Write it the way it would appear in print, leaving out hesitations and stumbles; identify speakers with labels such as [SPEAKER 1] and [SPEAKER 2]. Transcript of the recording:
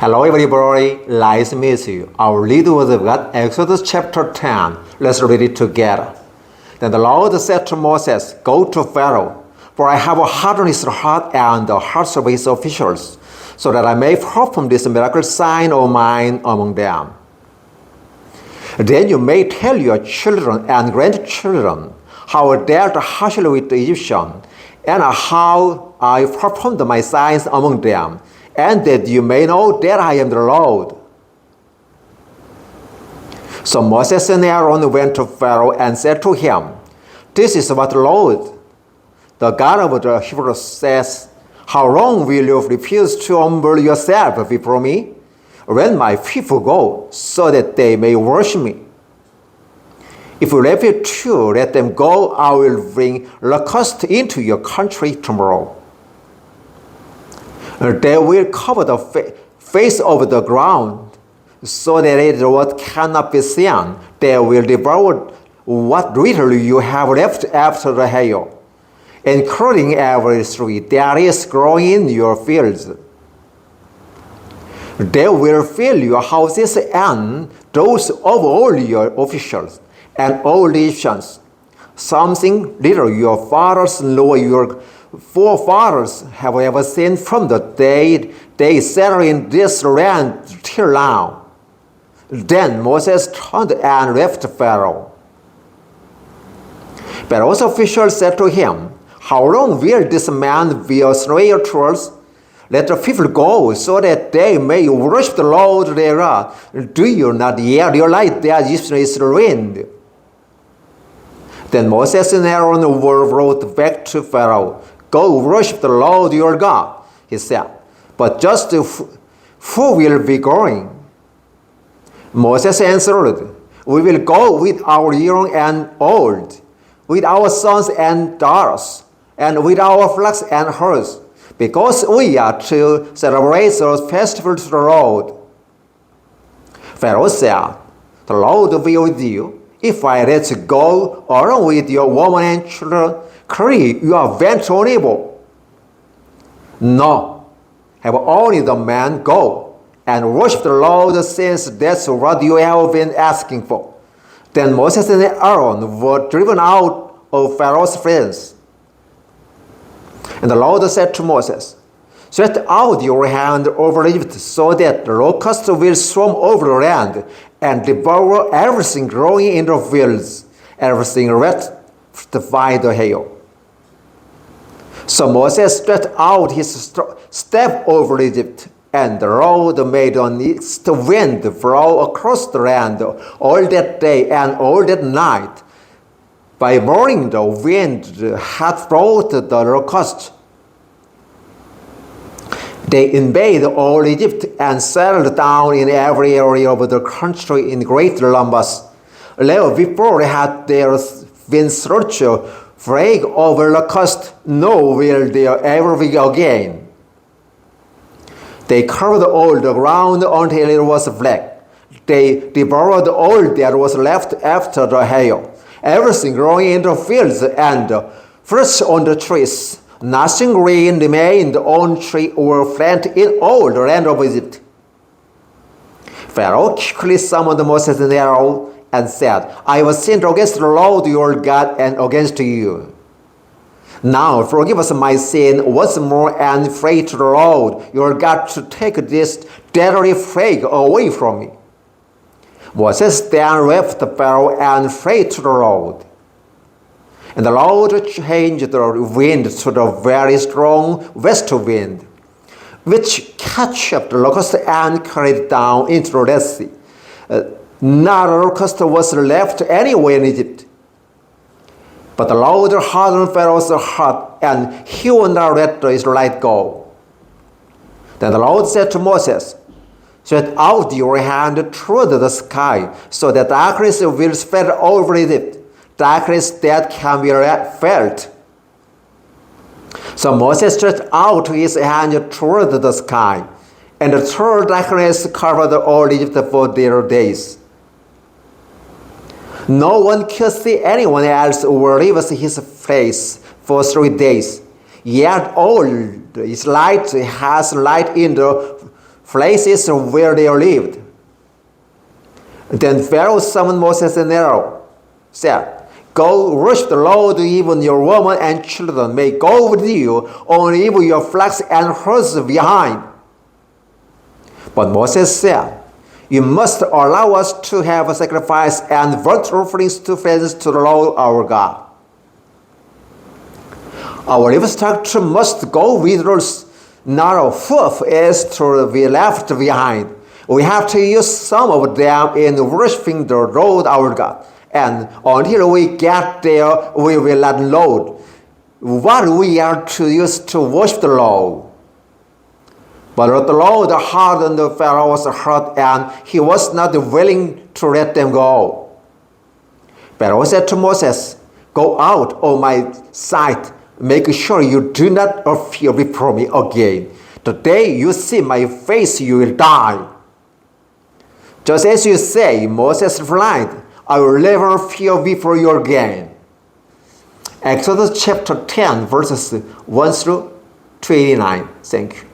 [SPEAKER 1] Hello everybody, nice to meet you. Our reading was about Exodus chapter 10. Let's read it together. Then the Lord said to Moses, "Go to Pharaoh, for I have hardened his heart and the hearts of his officials, so that I may perform this miracle sign of mine among them. Then you may tell your children and grandchildren how I dealt harshly with the Egyptians, and how I performed my signs among them, and that you may know that I am the Lord." So Moses and Aaron went to Pharaoh and said to him, "This is what the Lord, the God of the Hebrews, says, how long will you refuse to humble yourself before me when my people go, so that they may worship me? If you refuse to let them go, I will bring locusts into your country tomorrow. They will cover the face of the ground, so that it cannot be seen. They will devour what little you have left after the hail, including every tree that is growing in your fields. They will fill your houses and those of all your officials and all the Egyptians. Something little your fathers nor your forefathers have ever seen from the day they settled in this land till now." Then Moses turned and left Pharaoh. Pharaoh's officials said to him, "How long will this man be a slayer to us? Let the people go, so that they may worship the Lord their God. Do you not yet realize that Egypt is ruined?" Then Moses and Aaron were brought back to Pharaoh. "Go worship the Lord your God," he said. "But just who will be going?" Moses answered, "We will go with our young and old, with our sons and daughters, and with our flocks and herds, because we are to celebrate the festival to the Lord." Pharaoh said, "The Lord be with you. If I let you go along with your women and children, clearly you are bent on evil. No, have only the men go and worship the Lord, since that's what you have been asking for." Then Moses and Aaron were driven out of Pharaoh's presence. And the Lord said to Moses, "Stretch out your hand over Egypt, so that the locusts will swarm over the land and devour everything growing in the fields, everything left by the hail." So Moses stretched out his staff over Egypt, and the Lord made an east wind blow across the land all that day and all that night. By morning the wind had brought the locusts. They invaded all Egypt and settled down in every area of the country in great numbers. Never before had there been such a plague of locusts, nor will there ever be again. They covered all the ground until it was black. They devoured all that was left after the hail, everything growing in the fields and fruits on the trees. Nothing green remained on tree or plant in all the land of Egypt. Pharaoh quickly summoned Moses and Aaron and said, "I have sinned against the Lord your God and against you. Now forgive us my sin once more, and pray to the Lord your God to take this deadly plague away from me." Moses then left Pharaoh and prayed to the Lord. And the Lord changed the wind to the very strong west wind, which catch up the locust and carried it down into the Red Sea. Not a locust was left anywhere in Egypt. But the Lord hardened Pharaoh's heart, and he would not let the Israelites go. Then the Lord said to Moses, "Stretch out your hand toward the sky, so that darkness will spread over Egypt, darkness that can be felt." So Moses stretched out his hand toward the sky, and the total darkness covered all Egypt for their days. No one could see anyone else or leave his face for 3 days. Yet all its light has light in the places where they lived. Then Pharaoh summoned Moses and Aaron, said, "Go worship the Lord, even your women and children may go with you, only leave your flocks and herds behind." But Moses said, "You must allow us to have a sacrifice and burnt offerings to friends to the Lord our God. Our livestock must go with us, not a hoof is to be left behind. We have to use some of them in worshiping the Lord our God, and until we get there, we will not load what we are to use to worship the Lord." But the Lord hardened Pharaoh's heart, and he was not willing to let them go. Pharaoh said to Moses, "Go out of my sight. Make sure you do not appear before me again. The day you see my face, you will die." "Just as you say," Moses replied, "I will never appear before you again." Exodus chapter 10, verses 1 through 29. Thank you.